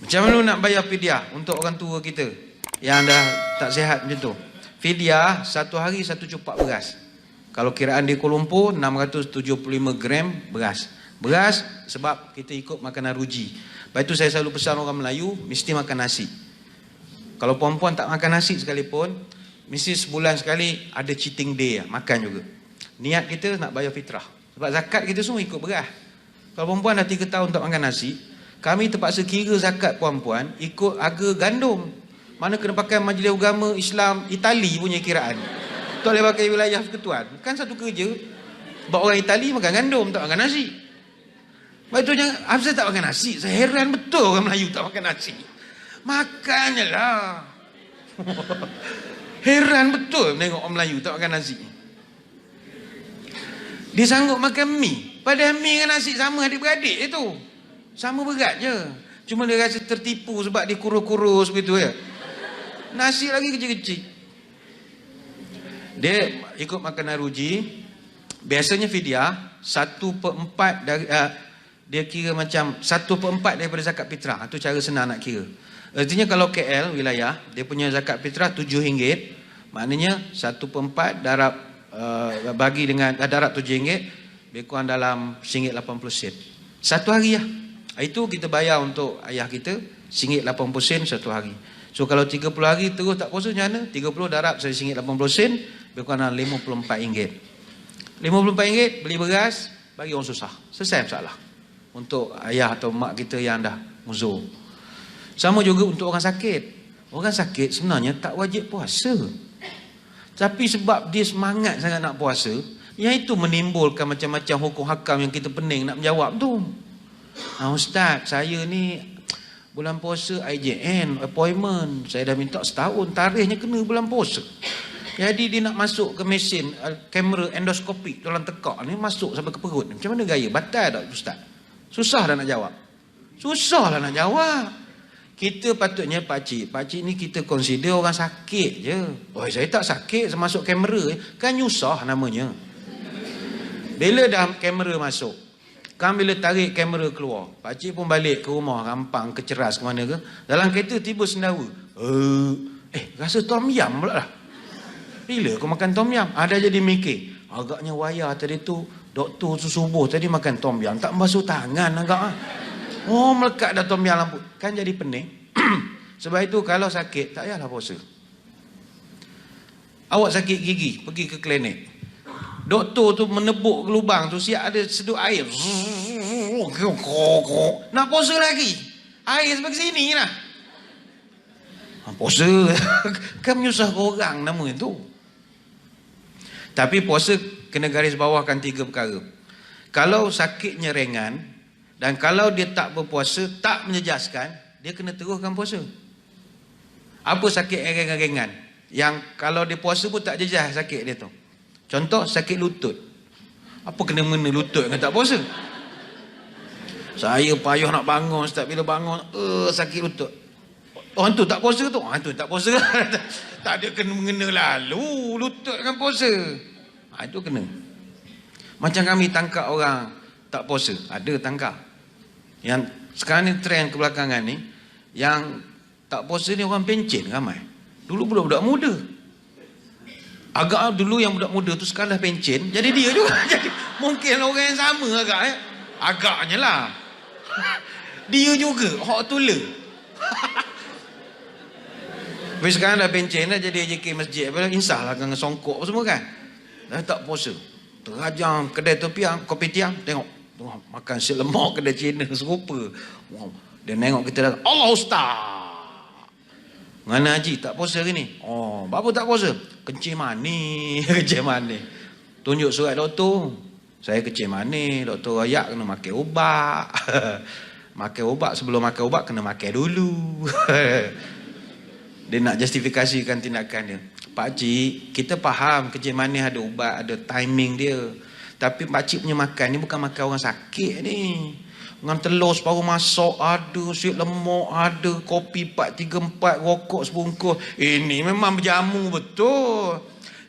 Macam mana nak bayar fidyah untuk orang tua kita yang dah tak sihat macam tu? Fidyah satu hari satu cupak beras. Kalau kiraan di Kuala Lumpur 675 gram beras. Beras sebab kita ikut makanan ruji. Lepas itu saya selalu pesan orang Melayu mesti makan nasi. Kalau perempuan tak makan nasi sekalipun, mesti sebulan sekali ada cheating day lah, makan juga. Niat kita nak bayar fitrah. Sebab zakat kita semua ikut beras. Kalau perempuan dah 3 tahun tak makan nasi, kami terpaksa kira zakat perempuan ikut harga gandum. Mana kena pakai Majlis Agama Islam Itali punya kiraan. Tak boleh pakai wilayah persekutuan. Kan satu kerja. Sebab orang Itali makan gandum, tak makan nasi. Lepas tu jangan, Hafsah tak makan nasi. Saya heran betul orang Melayu tak makan nasi. Makannya lah. Heran betul tengok orang Melayu tak makan nasi. Dia sanggup makan mi. Padahal mi dengan nasi sama adik-beradik itu. Sama berat je. Cuma dia rasa tertipu sebab dia kurus-kurus begitu ya. Nasi lagi kecil-kecil. Dia ikut makanan ruji. Biasanya fidyah 1/4 dari dia kira macam 1/4 daripada zakat fitrah. Itu cara senang nak kira. Artinya kalau KL wilayah dia punya zakat fitrah RM7. Maknanya 1/4 darab bagi dengan darab RM7 lebih kurang dalam RM1.80. Satu hari lah. Itu kita bayar untuk ayah kita RM1.80 satu hari. So kalau 30 hari terus tak puasa macam mana? 30 darab RM1.80 lebih kurang dalam RM54. RM54 beli beras bagi orang susah. Selesai masalah. Untuk ayah atau mak kita yang dah muzur. Sama juga untuk orang sakit. Orang sakit sebenarnya tak wajib puasa. Tapi sebab dia semangat sangat nak puasa, yang itu menimbulkan macam-macam hukum hakam yang kita pening nak menjawab tu. Ustaz, saya ni bulan puasa IJN appointment. Saya dah minta setahun, tarikhnya kena bulan puasa. Jadi dia nak masuk ke mesin kamera endoskopik dalam tekak ni, masuk sampai ke perut. Macam mana gaya? Batal tak Ustaz? Susah dah nak jawab. Susah lah nak jawab. Kita patutnya pakcik ni kita consider orang sakit je. Oh, saya tak sakit, saya masuk kamera. Kan nyusah namanya. Bila dah kamera masuk, kan bila tarik kamera keluar, pakcik pun balik ke rumah, rampang, keceras ke mana ke. Dalam kereta tiba sendawa. Rasa tom yam pula lah. Bila kau makan tom yam? Ada jadi mikir. Agaknya wayar tadi tu, doktor tu subuh tadi makan tom yam. Tak basuh tangan agak. Oh, melekat dah tom yam lampu. Kan jadi pening. Sebab itu kalau sakit, tak payahlah puasa. Awak sakit gigi, pergi ke klinik. Doktor tu menebuk lubang tu, siap ada sedut air. Nak puasa lagi. Air sampai ke sini lah. Puasa. Kan menyusahkan orang nama itu. Tapi puasa kena garis bawahkan 3 perkara. Kalau sakitnya ringan, dan kalau dia tak berpuasa, tak menjejaskan, dia kena teruskan puasa. Apa sakit ringan-ringan? Yang kalau dia puasa pun tak jejas sakit dia tu. Contoh sakit lutut. Apa kena-mena lutut dengan tak puasa? Saya payah nak bangun, Ustaz, bila bangun sakit lutut. Oh, tu tak puasa tu. Tu tak puasa. Tak ada kena-mengena lalu lutut dengan puasa. Itu kena. Macam kami tangkap orang tak puasa, ada tangkap. Yang sekarang ni trend kebelakangan ni, yang tak puasa ni orang pencen ramai. Dulu budak-budak muda. Agak dulu yang budak muda tu sekarang dah pencen, jadi dia juga. Jadi mungkin orang yang sama agak agaknya lah. Dia juga hak tula. Tapi sekarang dah pencen dah, jadi AJK masjid apa insah lah dengan songkok semua kan. Dah tak puasa. Terajang kedai topiang, kopi tiang, tengok makan si lemak kedai Cina serupa. Dia tengok kita dah, Allah Ustaz. Mana haji tak puasa hari ni? Oh, apa tak puasa? Kencing manis, kencing manis. Tunjuk surat doktor. Saya kencing manis, doktor ayak kena makan ubat. Makan ubat, sebelum makan ubat kena makan dulu. Dia nak justifikasikan tindakan dia. Pakcik, kita faham kencing manis ada ubat, ada timing dia. Tapi pakcik punya makan ni bukan makan orang sakit ni. Dengan telur separuh masak ada, suit lemak ada, kopi 4, 3, 4, rokok sebungkus. Ini memang berjamu betul.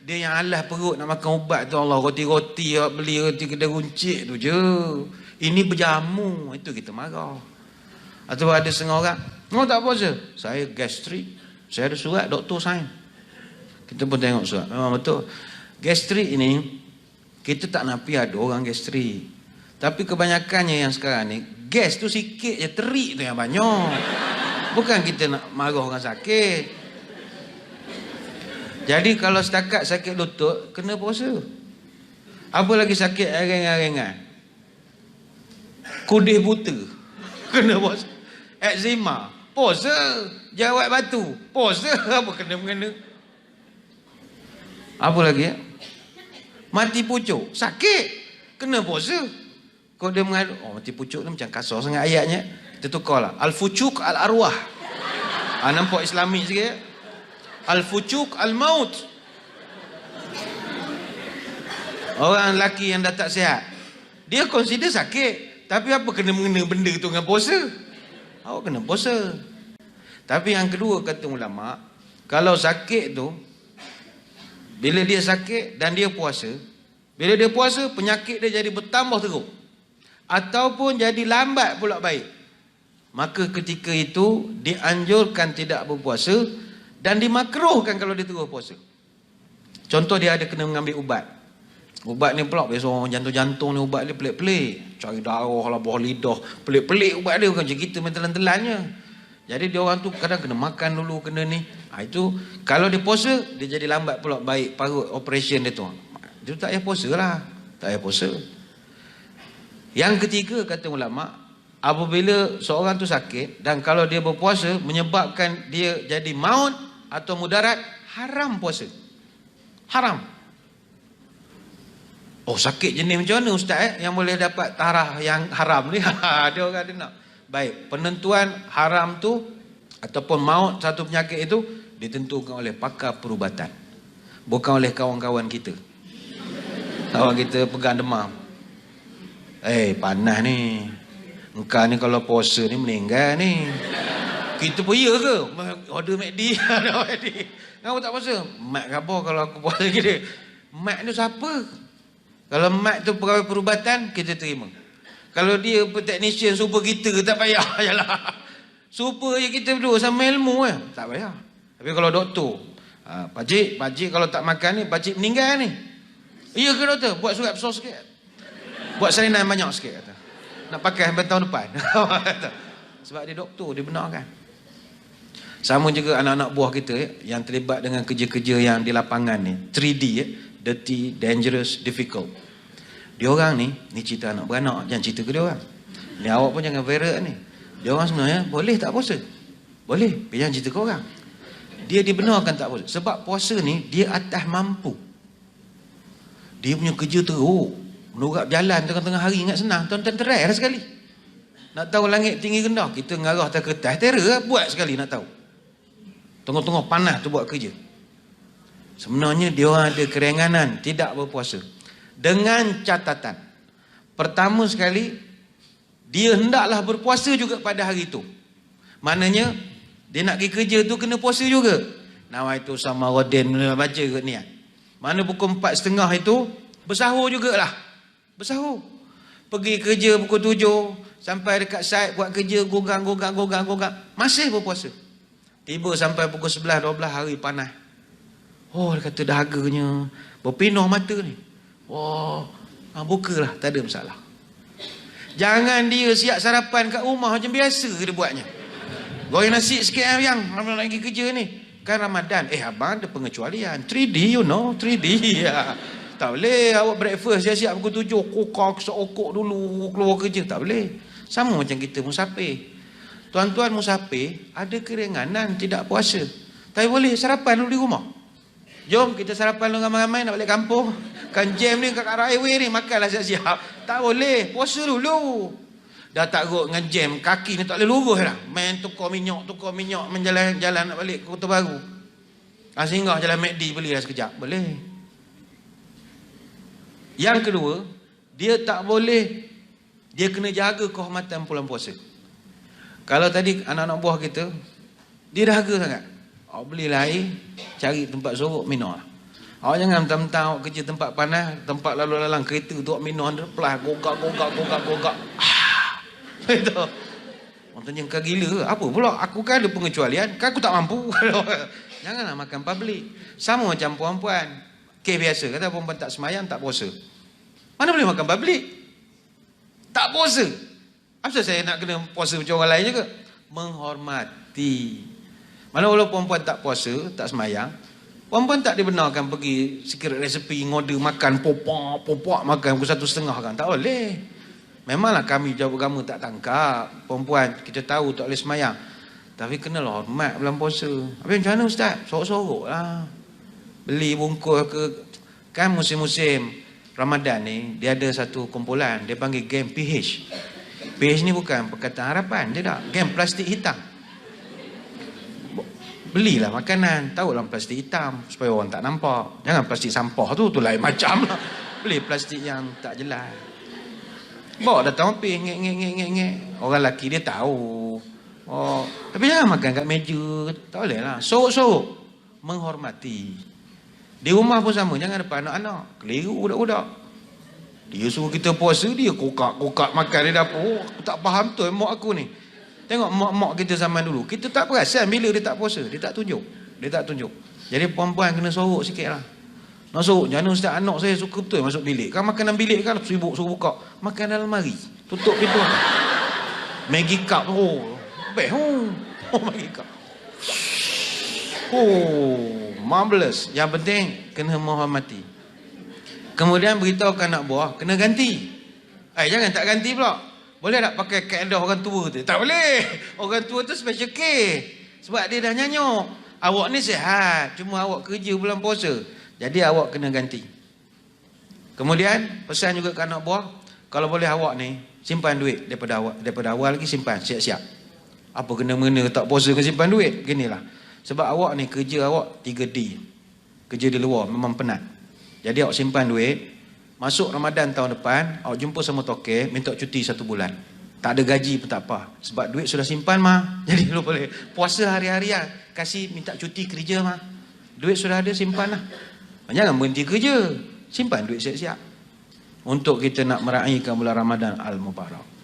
Dia yang alas perut nak makan ubat tu, Allah, roti-roti beli roti kedai runcit tu je. Ini berjamu, itu kita marah. Atau ada setengah orang, Mau tak puasa? Saya gastrik. Saya ada surat doktor sign. Kita pun tengok surat. Memang betul. Gastrik ini, kita tak nak pergi ada orang gastrik. Tapi kebanyakannya yang sekarang ni, gas tu sikit je, terik tu yang banyak. Bukan kita nak marah orang sakit. Jadi kalau setakat sakit lutut, kena puasa. Apa lagi sakit ringan-ringan? Kudih buta, kena puasa. Eczema, puasa. Jerawat batu, puasa. Apa kena-mengena? Apa lagi? Mati pucuk, sakit, kena puasa. Kalau dia mengadu, mati pucuk ni macam kasar sangat ayatnya. Kita tukarlah. Al-fucuk al-arwah. Nampak Islamik sikit. Al-fucuk al-maut. Orang lelaki yang dah tak sihat, dia consider sakit. Tapi apa kena mengena benda tu dengan puasa? Awak kena puasa. Tapi yang kedua kata ulama, kalau sakit tu, bila dia sakit dan dia puasa, bila dia puasa, penyakit dia jadi bertambah teruk. Ataupun jadi lambat pula baik. Maka ketika itu dianjurkan tidak berpuasa dan dimakruhkan kalau dia terus puasa. Contoh dia ada kena mengambil ubat. Ubat ni pula biasa orang jantung-jantung ni ubat dia pelik-pelik. Cari darah lah, bawah lidah. Pelik-pelik ubat dia, bukan macam kita main telan-telannya. Jadi dia orang tu kadang kena makan dulu, kena ni. Itu kalau dia puasa, dia jadi lambat pula baik parut operation dia tu. Dia tak payah puasa lah. Tak payah puasa. Yang ketiga kata ulama, apabila seorang tu sakit dan kalau dia berpuasa menyebabkan dia jadi maut atau mudarat, haram puasa. Haram. Oh, sakit jenis macam mana ustaz yang boleh dapat tarah yang haram ni? Dia orang ada nak. Baik, penentuan haram tu ataupun maut satu penyakit itu ditentukan oleh pakar perubatan. Bukan oleh kawan-kawan kita. Kawan kita pegang demam. Panas ni. Engkau ni kalau puasa ni meninggal ni. Kita pun iya ke? Order McD. Kenapa tak puasa? Mak khabar kalau aku puasa kita. Mak ni siapa? Kalau mak tu pegawai perubatan, kita terima. Kalau dia teknisian super kita, tak payah. Yalah. Super je kita berdua sama ilmu tak payah. Tapi kalau doktor, pakcik kalau tak makan ni, pakcik meninggal ni. Iya ke doktor? Buat surat besar sikit. Buat salinan banyak sikit kata. Nak pakai sampai tahun depan. Sebab dia doktor, dia benarkan. Sama juga anak-anak buah kita yang terlibat dengan kerja-kerja yang di lapangan ni. 3D dirty, dangerous, difficult. Dia orang ni cerita anak beranak, jangan cerita ke dia orang. Ni awak pun jangan viral ni. Dia orang sebenarnya boleh tak puasa? Boleh, jangan cerita ke orang. Dia dibenarkan tak puasa. Sebab puasa ni dia atas mampu. Dia punya kerja teruk. Menurut jalan tengah-tengah hari ingat senang. Tuan-tuan terai lah sekali. Nak tahu langit tinggi rendah, kita ngarah atas kertas, terror lah, buat sekali nak tahu. Tengah-tengah panas tu buat kerja. Sebenarnya dia orang ada keringanan tidak berpuasa. Dengan catatan. Pertama sekali, dia hendaklah berpuasa juga pada hari itu. Maknanya, dia nak pergi kerja tu kena puasa juga. Nama itu sama Rodin baca ke ni. Mana pukul 4.30 itu, bersahur jugalah. Bersahur. Pergi kerja pukul 7, sampai dekat site buat kerja, gogang. Masih berpuasa. Tiba sampai pukul 11-12 hari panas. Oh, dia kata dahaganya berpinah mata ni. Wah, bukalah, tak ada masalah. Jangan dia siap sarapan kat rumah macam biasa dia buatnya. Goreng nasi sikit yang nak pergi kerja ni. Kan Ramadan. Abang ada pengecualian. 3D 3D. Ya. Tak boleh awak breakfast siap-siap pukul 7, kokak seokok dulu keluar kerja. Tak boleh. Sama macam kita musafir. Tuan-tuan musafir ada keringanan tidak puasa. Tapi boleh sarapan dulu di rumah. Jom kita sarapan dulu ramai-ramai nak balik kampung. Kan jam ni kat arah highway ni, makanlah siap-siap. Tak boleh, puasa dulu. Dah tak rot dengan jam, kaki ni tak boleh lurus dah. Main tukar minyak, menjalan nak balik ke Kota Baru. Singgah jalan McD beli dah sekejap. Boleh. Yang kedua, dia tak boleh, dia kena jaga kehormatan bulan puasa. Kalau tadi anak-anak buah kita, dia dahaga sangat. Awak belilah air, cari tempat sorok, minum lah. Awak jangan mentang-mentang awak kerja tempat panas, tempat lalu-lalang kereta tu awak minum, pelah, gogak. Itu. Orang tanya, kau gila? Apa pula? Aku kan ada pengecualian. Kan aku tak mampu. Janganlah makan public. Sama macam perempuan. Kes biasa. Kata perempuan tak semayang, tak puasa. Mana boleh makan public? Tak puasa. Apa saya nak kena puasa macam orang lain juga? Menghormati. Mana walau perempuan tak puasa, tak semayang, perempuan tak dibenarkan pergi secret recipe, ngorder makan, popak makan pukul 1:30 kan. Tak boleh. Memanglah kami jawab agama tak tangkap. Perempuan, kita tahu tak boleh semayang. Tapi kenalah hormat bulan puasa. Habis macam mana Ustaz? Sorok-sorok lah. Beli bungkus ke. Kan musim-musim Ramadan ni, dia ada satu kumpulan. Dia panggil geng PH. PH ni bukan Perkataan Harapan. Dia tak. Geng plastik hitam. Belilah makanan. Tahu dalam plastik hitam. Supaya orang tak nampak. Jangan plastik sampah tu lain macam lah. Beli plastik yang tak jelas. Bawa datang pergi ngek. Orang lelaki dia tahu. Oh, tapi jangan makan kat meja. Tak boleh lah. Sorok-sorok. Menghormati. Di rumah pun sama. Jangan depan anak-anak. Keliru budak-budak. Dia suruh kita puasa. Dia kokak makan di dapur. Aku tak faham tu mak aku ni. Tengok mak kita zaman dulu. Kita tak perasan bila dia tak puasa. Dia tak tunjuk. Jadi perempuan kena sorok sikit lah. Nak sorok. Jangan Ustaz, anak saya suka betul masuk bilik. Kan makanan bilik kan sibuk suruh buka. Makan dalam lemari. Tutup pintu. Maggi cup. Best. Maggi cup. Marvelous. Yang penting kena menghormati. Kemudian beritahu anak buah kena ganti. Jangan tak ganti pula. Boleh tak pakai kaedah orang tua tu? Tak boleh. Orang tua tu special case. Sebab dia dah nyanyuk. Awak ni sihat. Cuma awak kerja bulan puasa. Jadi awak kena ganti. Kemudian pesan juga ke anak buah. Kalau boleh awak ni simpan duit daripada awal lagi simpan siap-siap. Apa kena-mena tak puasa ke simpan duit? Beginilah. Sebab awak ni kerja awak 3D. Kerja di luar memang penat. Jadi awak simpan duit. Masuk Ramadan tahun depan, awak jumpa sama tokek, minta cuti 1 bulan. Tak ada gaji pun tak apa. Sebab duit sudah simpan mah. Jadi lu boleh puasa hari-hari lah. Kasih minta cuti kerja mah. Duit sudah ada, simpan lah. Jangan berhenti kerja. Simpan duit siap-siap. Untuk kita nak meraihkan bulan Ramadan Al-Mubarak.